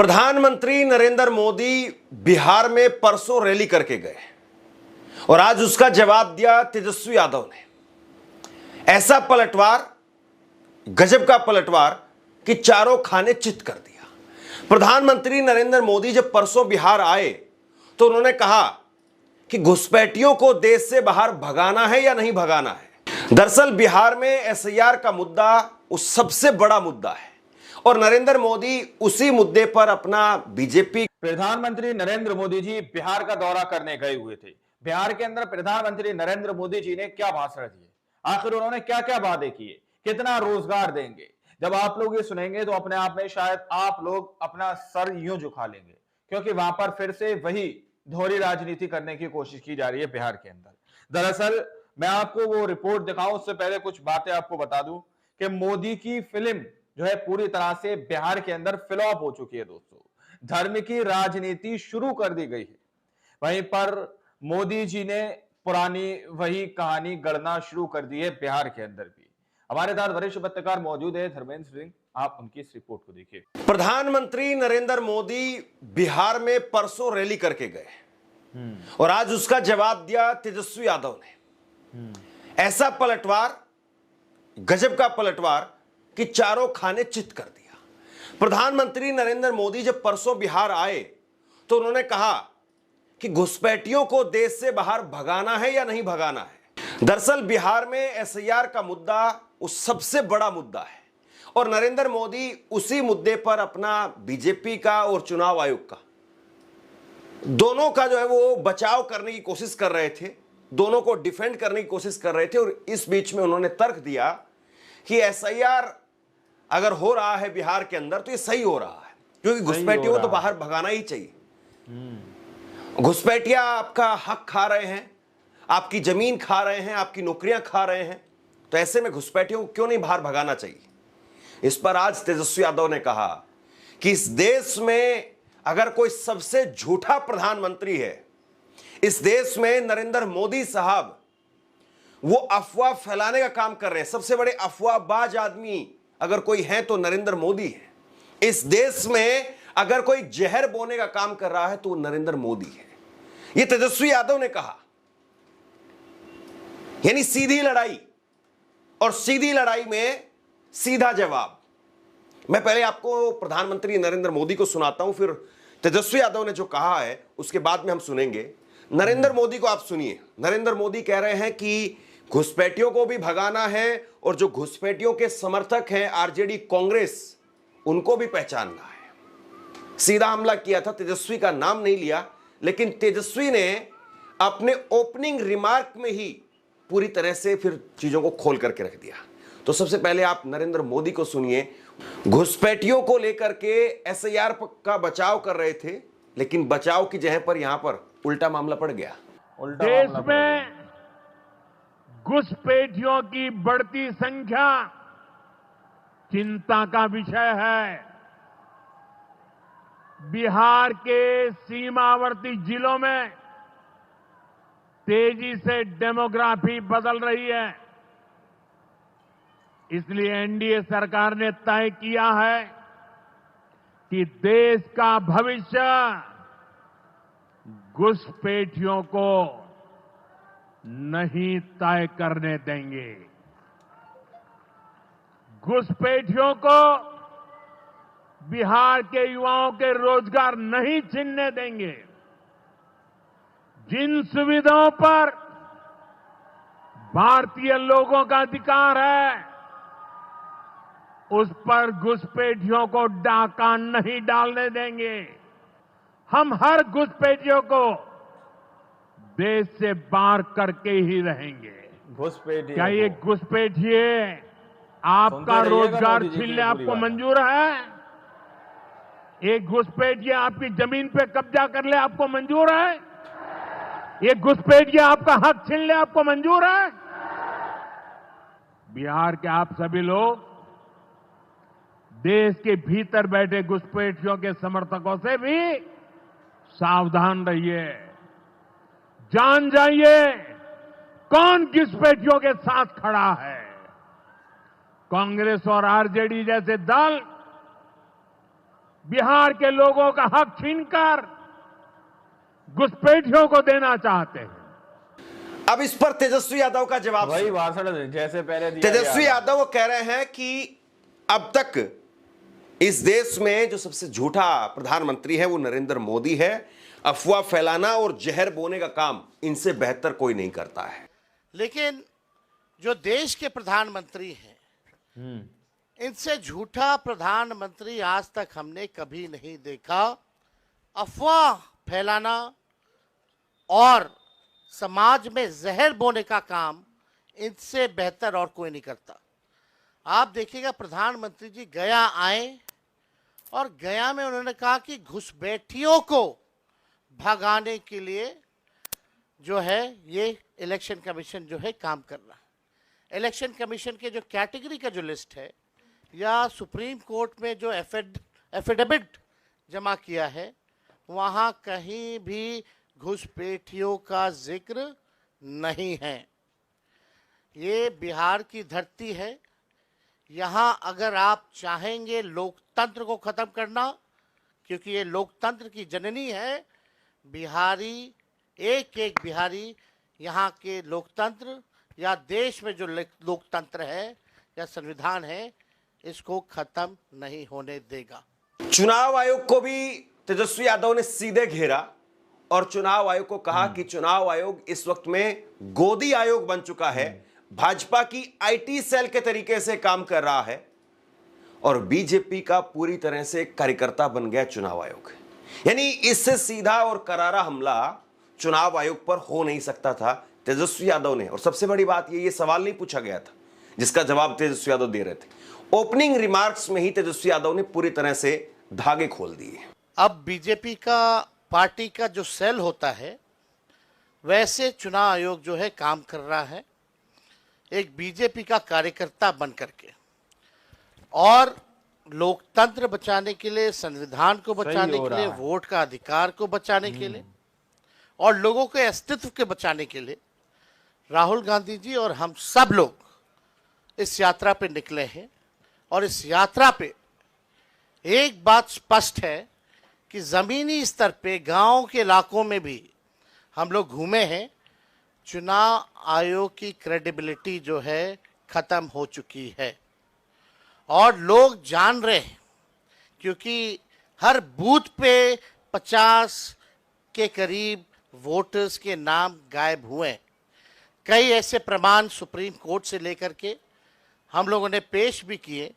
प्रधानमंत्री नरेंद्र मोदी बिहार में परसों रैली करके गए और आज उसका जवाब दिया तेजस्वी यादव ने। ऐसा पलटवार, गजब का पलटवार कि चारों खाने चित कर दिया। प्रधानमंत्री नरेंद्र मोदी जब परसों बिहार आए तो उन्होंने कहा कि घुसपैठियों को देश से बाहर भगाना है या नहीं भगाना है। दरअसल बिहार में एसआईआर का मुद्दा उस सबसे बड़ा मुद्दा है और नरेंद्र मोदी उसी मुद्दे पर अपना बीजेपी। प्रधानमंत्री नरेंद्र मोदी जी बिहार का दौरा करने गए हुए थे। बिहार के अंदर प्रधानमंत्री नरेंद्र मोदी जी ने क्या भाषण दिए, आखिर उन्होंने क्या क्या वादे किए, कितना रोजगार देंगे। जब आप लोग ये सुनेंगे तो अपने आप में शायद आप लोग अपना सर यूं झुका लेंगे, क्योंकि वहां पर फिर से वही दोहरी राजनीति करने की कोशिश की जा रही है बिहार के अंदर। दरअसल मैं आपको वो रिपोर्ट दिखाऊं उससे पहले कुछ बातें आपको बता दूं कि मोदी की फिल्म जो है पूरी तरह से बिहार के अंदर फ्लॉप हो चुकी है। दोस्तों, धर्म की राजनीति शुरू कर दी गई है। वहीं पर मोदी जी ने पुरानी वही कहानी गढ़ना शुरू कर दी है बिहार के अंदर भी। हमारे साथ वरिष्ठ पत्रकार मौजूद है धर्मेंद्र सिंह, आप उनकी इस रिपोर्ट को देखिए। प्रधानमंत्री नरेंद्र मोदी बिहार में परसों रैली करके गए और आज उसका जवाब दिया तेजस्वी यादव ने। ऐसा पलटवार, गजब का पलटवार कि चारों खाने चित कर दिया। प्रधानमंत्री नरेंद्र मोदी जब परसों बिहार आए तो उन्होंने कहा कि घुसपैठियों को देश से बाहर भगाना है या नहीं भगाना है। दरअसल बिहार में एसआईआर का मुद्दा उस सबसे बड़ा मुद्दा है और नरेंद्र मोदी उसी मुद्दे पर अपना बीजेपी का और चुनाव आयोग का दोनों का जो है वो बचाव करने की कोशिश कर रहे थे, दोनों को डिफेंड करने की कोशिश कर रहे थे। और इस बीच में उन्होंने तर्क दिया कि एसआईआर अगर हो रहा है बिहार के अंदर तो ये सही हो रहा है, क्योंकि घुसपैठियों को तो बाहर भगाना ही चाहिए। घुसपैठिया आपका हक खा रहे हैं, आपकी जमीन खा रहे हैं, आपकी नौकरियां खा रहे हैं, तो ऐसे में घुसपैठियों को क्यों नहीं बाहर भगाना चाहिए। इस पर आज तेजस्वी यादव ने कहा कि इस देश में अगर कोई सबसे झूठा प्रधानमंत्री है, इस देश में नरेंद्र मोदी साहब वो अफवाह फैलाने का काम कर रहे हैं। सबसे बड़े अफवाहबाज आदमी अगर कोई है तो नरेंद्र मोदी है। इस देश में अगर कोई जहर बोने का काम कर रहा है तो वो नरेंद्र मोदी है। ये तेजस्वी यादव ने कहा। यानी सीधी लड़ाई, और सीधी लड़ाई में सीधा जवाब। मैं पहले आपको प्रधानमंत्री नरेंद्र मोदी को सुनाता हूं, फिर तेजस्वी यादव ने जो कहा है उसके बाद में हम सुनेंगे। नरेंद्र मोदी को आप सुनिए। नरेंद्र मोदी कह रहे हैं कि घुसपैठियों को भी भगाना है और जो घुसपैठियों के समर्थक हैं आरजेडी कांग्रेस, उनको भी पहचानना है। सीधा हमला किया था, तेजस्वी का नाम नहीं लिया, लेकिन तेजस्वी ने अपने ओपनिंग रिमार्क में ही पूरी तरह से फिर चीजों को खोल करके रख दिया। तो सबसे पहले आप नरेंद्र मोदी को सुनिए। घुसपैठियों को लेकर के एसआईआर का बचाव कर रहे थे, लेकिन बचाव की जगह पर यहां पर उल्टा मामला पड़ गया। देश में घुसपैठियों की बढ़ती संख्या चिंता का विषय है। बिहार के सीमावर्ती जिलों में तेजी से डेमोग्राफी बदल रही है। इसलिए एनडीए सरकार ने तय किया है कि देश का भविष्य घुसपैठियों को नहीं तय करने देंगे। घुसपैठियों को बिहार के युवाओं के रोजगार नहीं छीनने देंगे। जिन सुविधाओं पर भारतीय लोगों का अधिकार है, उस पर घुसपैठियों को डाका नहीं डालने देंगे। हम हर घुसपैठियों को देश से बाहर करके ही रहेंगे। घुसपैठियों क्या ये घुसपैठिए आपका रोजगार छीनने आपको मंजूर है? एक घुसपैठिया आपकी जमीन पे कब्जा कर ले आपको मंजूर है? ये घुसपैठिया आपका हक छीन ले आपको मंजूर है? बिहार के आप सभी लोग देश के भीतर बैठे घुसपैठियों के समर्थकों से भी सावधान रहिए। जान जाइए कौन घुसपैठियों के साथ खड़ा है। कांग्रेस और आरजेडी जैसे दल बिहार के लोगों का हक छीनकर घुसपैठियों को देना चाहते हैं। अब इस पर तेजस्वी यादव का जवाब वही सुनिए। भाषण जैसे पहले दिया तेजस्वी गया। यादव वो कह रहे हैं कि अब तक इस देश में जो सबसे झूठा प्रधानमंत्री है वो नरेंद्र मोदी है। अफवाह फैलाना और जहर बोने का काम इनसे बेहतर कोई नहीं करता है। लेकिन जो देश के प्रधानमंत्री हैं, इनसे झूठा प्रधानमंत्री आज तक हमने कभी नहीं देखा। अफवाह फैलाना और समाज में जहर बोने का काम इनसे बेहतर और कोई नहीं करता। आप देखिएगा, प्रधानमंत्री जी गया आए और गया में उन्होंने कहा कि घुसपैठियों को भगाने के लिए जो है ये इलेक्शन कमीशन जो है काम कर रहा है। इलेक्शन कमीशन के जो कैटेगरी का जो लिस्ट है या सुप्रीम कोर्ट में जो एफिडेविट जमा किया है, वहाँ कहीं भी घुसपैठियों का जिक्र नहीं है। ये बिहार की धरती है। यहाँ अगर आप चाहेंगे लोकतंत्र को ख़त्म करना, क्योंकि ये लोकतंत्र की जननी है, बिहारी एक एक बिहारी यहाँ के लोकतंत्र या देश में जो लोकतंत्र है या संविधान है, इसको ख़त्म नहीं होने देगा। चुनाव आयोग को भी तेजस्वी यादव ने सीधे घेरा और चुनाव आयोग को कहा कि चुनाव आयोग इस वक्त में गोदी आयोग बन चुका है, भाजपा की आईटी सेल के तरीके से काम कर रहा है और बीजेपी का पूरी तरह से कार्यकर्ता बन गया चुनाव आयोग। यानी इससे सीधा और करारा हमला चुनाव आयोग पर हो नहीं सकता था तेजस्वी यादव ने। और सबसे बड़ी बात ये सवाल नहीं पूछा गया था जिसका जवाब तेजस्वी यादव दे रहे थे। ओपनिंग रिमार्क्स में ही तेजस्वी यादव ने पूरी तरह से धागे खोल दिए। अब बीजेपी का पार्टी का जो सेल होता है, वैसे चुनाव आयोग जो है काम कर रहा है एक बीजेपी का कार्यकर्ता बन करके, और लोकतंत्र बचाने के लिए, संविधान को बचाने के लिए, वोट का अधिकार को बचाने के लिए और लोगों के अस्तित्व के बचाने के लिए राहुल गांधी जी और हम सब लोग इस यात्रा पे निकले हैं। और इस यात्रा पे एक बात स्पष्ट है कि ज़मीनी स्तर पे गांव के इलाकों में भी हम लोग घूमे हैं। चुनाव आयोग की क्रेडिबिलिटी जो है ख़त्म हो चुकी है और लोग जान रहे हैं, क्योंकि हर बूथ पे 50 के करीब वोटर्स के नाम गायब हुए। कई ऐसे प्रमाण सुप्रीम कोर्ट से लेकर के हम लोगों ने पेश भी किए।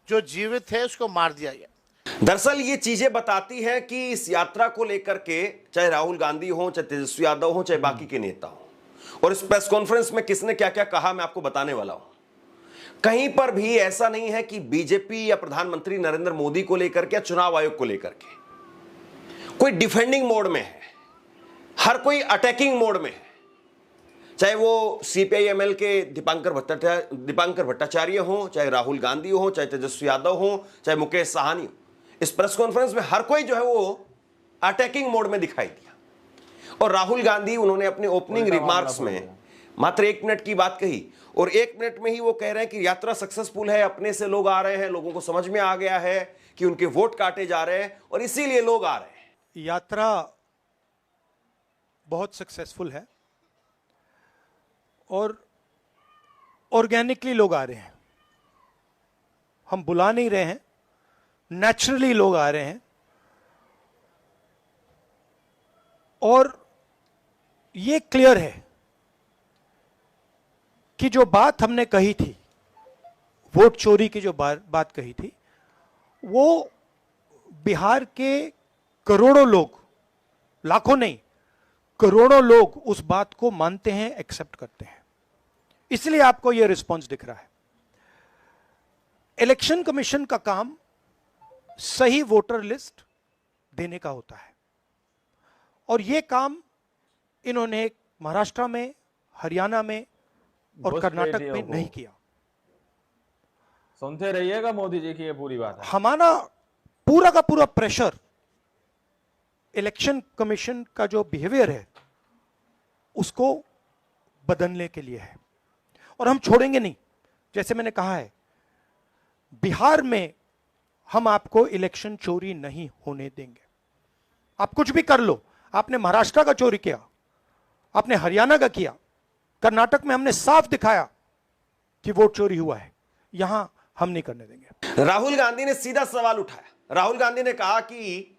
जो जीवित है उसको मार दिया गया। दरअसल ये चीजें बताती हैं कि इस यात्रा को लेकर के चाहे राहुल गांधी हो, चाहे तेजस्वी यादव हो, चाहे बाकी के नेता हो, और इस प्रेस कॉन्फ्रेंस में किसने क्या क्या कहा मैं आपको बताने वाला हूं। कहीं पर भी ऐसा नहीं है कि बीजेपी या प्रधानमंत्री नरेंद्र मोदी को लेकर के या चुनाव आयोग को लेकर के कोई डिफेंडिंग मोड में है, हर कोई अटैकिंग मोड में है। चाहे वो सीपीआई-एमएल के दीपांकर भट्टाचार्य हो, चाहे राहुल गांधी हो, चाहे तेजस्वी यादव हो, चाहे मुकेश साहनी हो, इस प्रेस कॉन्फ्रेंस में हर कोई जो है वो अटैकिंग मोड में दिखाई दिया। और राहुल गांधी उन्होंने अपने ओपनिंग रिमार्क्स में मात्र 1 मिनट की बात कही और 1 मिनट में ही वो कह रहे हैं कि यात्रा सक्सेसफुल है, अपने से लोग आ रहे हैं, लोगों को समझ में आ गया है कि उनके वोट काटे जा रहे हैं और इसीलिए लोग आ रहे हैं। यात्रा बहुत सक्सेसफुल है और ऑर्गेनिकली लोग आ रहे हैं। हम बुला नहीं रहे हैं, नेचुरली लोग आ रहे हैं। और ये क्लियर है कि जो बात हमने कही थी, वोट चोरी की जो बात कही थी, वो बिहार के करोड़ों लोग, लाखों नहीं, करोड़ों लोग उस बात को मानते हैं, एक्सेप्ट करते हैं। इसलिए आपको यह रिस्पॉन्स दिख रहा है। इलेक्शन कमीशन का काम सही वोटर लिस्ट देने का होता है और यह काम इन्होंने महाराष्ट्र में, हरियाणा में और कर्नाटक में नहीं किया। सुनते रहिएगा मोदी जी की ये पूरी बात है। हमारा पूरा का पूरा प्रेशर इलेक्शन कमीशन का जो बिहेवियर है उसको बदलने के लिए है और हम छोड़ेंगे नहीं। जैसे मैंने कहा है, बिहार में हम आपको इलेक्शन चोरी नहीं होने देंगे। आप कुछ भी कर लो, आपने महाराष्ट्र का चोरी किया, आपने हरियाणा का किया, कर्नाटक में हमने साफ दिखाया कि वोट चोरी हुआ है, यहां हम नहीं करने देंगे। राहुल गांधी ने सीधा सवाल उठाया। राहुल गांधी ने कहा कि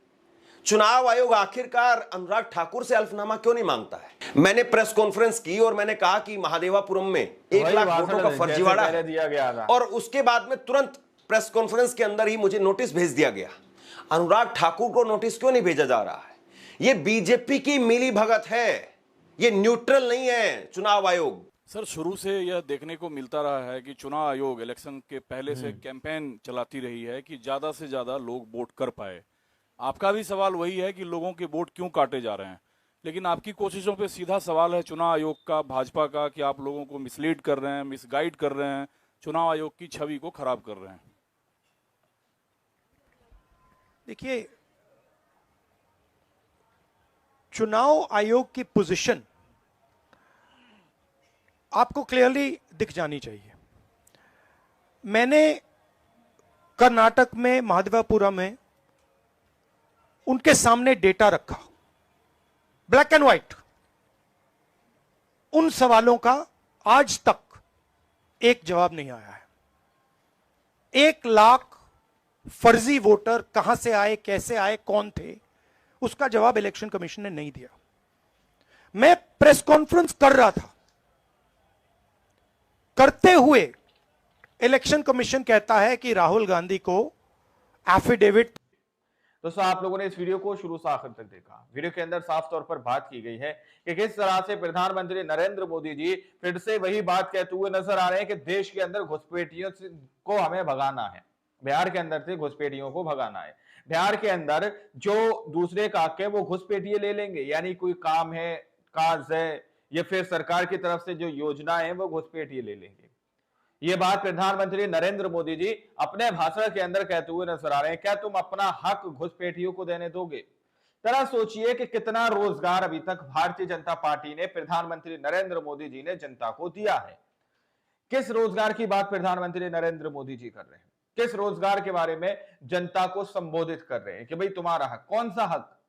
चुनाव आयोग आखिरकार अनुराग ठाकुर से अल्फनामा क्यों नहीं मांगता है। मैंने प्रेस कॉन्फ्रेंस की और मैंने कहा कि महादेवापुरम में 1 लाख वोटों का फर्जीवाड़ा है दिया गया था। और उसके बाद में तुरंत प्रेस कॉन्फ्रेंस के अंदर ही मुझे नोटिस भेज दिया गया। अनुराग ठाकुर को नोटिस क्यों नहीं भेजा जा रहा है? यह बीजेपी की मिली भगत है, यह न्यूट्रल नहीं है चुनाव आयोग। सर, शुरू से यह देखने को मिलता रहा है कि चुनाव आयोग इलेक्शन के पहले से कैंपेन चलाती रही है कि ज्यादा से ज्यादा लोग वोट कर पाए। आपका भी सवाल वही है कि लोगों के वोट क्यों काटे जा रहे हैं, लेकिन आपकी कोशिशों पे सीधा सवाल है चुनाव आयोग का, भाजपा का, कि आप लोगों को मिसलीड कर रहे हैं, मिसगाइड कर रहे हैं, चुनाव आयोग की छवि को खराब कर रहे हैं। देखिए, चुनाव आयोग की पोजीशन आपको क्लियरली दिख जानी चाहिए। मैंने कर्नाटक में महादेवापुरम में उनके सामने डेटा रखा, ब्लैक एंड व्हाइट। उन सवालों का आज तक एक जवाब नहीं आया है। 1 लाख फर्जी वोटर कहां से आए, कैसे आए, कौन थे, उसका जवाब इलेक्शन कमीशन ने नहीं दिया। मैं प्रेस कॉन्फ्रेंस कर रहा था, करते हुए इलेक्शन कमीशन कहता है कि राहुल गांधी को एफिडेविट। दोस्तों, आप लोगों ने इस वीडियो को शुरू से आखिर तक देखा। वीडियो के अंदर साफ तौर पर बात की गई है कि किस तरह से प्रधानमंत्री नरेंद्र मोदी जी फिर से वही बात कहते हुए नजर आ रहे हैं कि देश के अंदर घुसपैठियों को हमें भगाना है। बिहार के अंदर से घुसपैठियों को भगाना है। बिहार के अंदर जो दूसरे का हक है वो घुसपैठिए ले लेंगे, यानी कोई काम है, काज है, या फिर सरकार की तरफ से जो योजना है वो घुसपैठिए ले लेंगे। ये बात प्रधानमंत्री नरेंद्र मोदी जी अपने भाषण के अंदर कहते हुए नजर आ रहे हैं। क्या तुम अपना हक घुसपैठियों को देने दोगे? जरा सोचिए कि कितना रोजगार अभी तक भारतीय जनता पार्टी ने, प्रधानमंत्री नरेंद्र मोदी जी ने जनता को दिया है। किस रोजगार की बात प्रधानमंत्री नरेंद्र मोदी जी कर रहे हैं? किस रोजगार के बारे में जनता को संबोधित कर रहे हैं कि भाई तुम्हारा हक, कौन सा हक,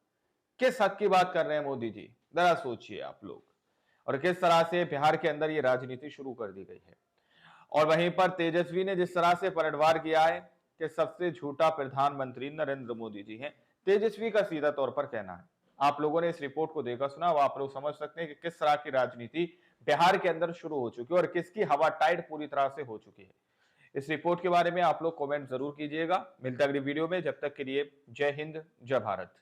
किस हक की बात कर रहे हैं मोदी जी? जरा सोचिए आप लोग। और किस तरह से बिहार के अंदर ये राजनीति शुरू कर दी गई है। और वहीं पर तेजस्वी ने जिस तरह से पलटवार किया है कि सबसे झूठा प्रधानमंत्री नरेंद्र मोदी जी हैं, तेजस्वी का सीधा तौर पर कहना है। आप लोगों ने इस रिपोर्ट को देखा सुना, आप लोग समझ सकते हैं कि किस तरह की राजनीति बिहार के अंदर शुरू हो चुकी है और किसकी हवा टाइट पूरी तरह से हो चुकी है। इस रिपोर्ट के बारे में आप लोग कमेंट जरूर कीजिएगा। मिलते अगली वीडियो में, जब तक के लिए जय हिंद, जय भारत।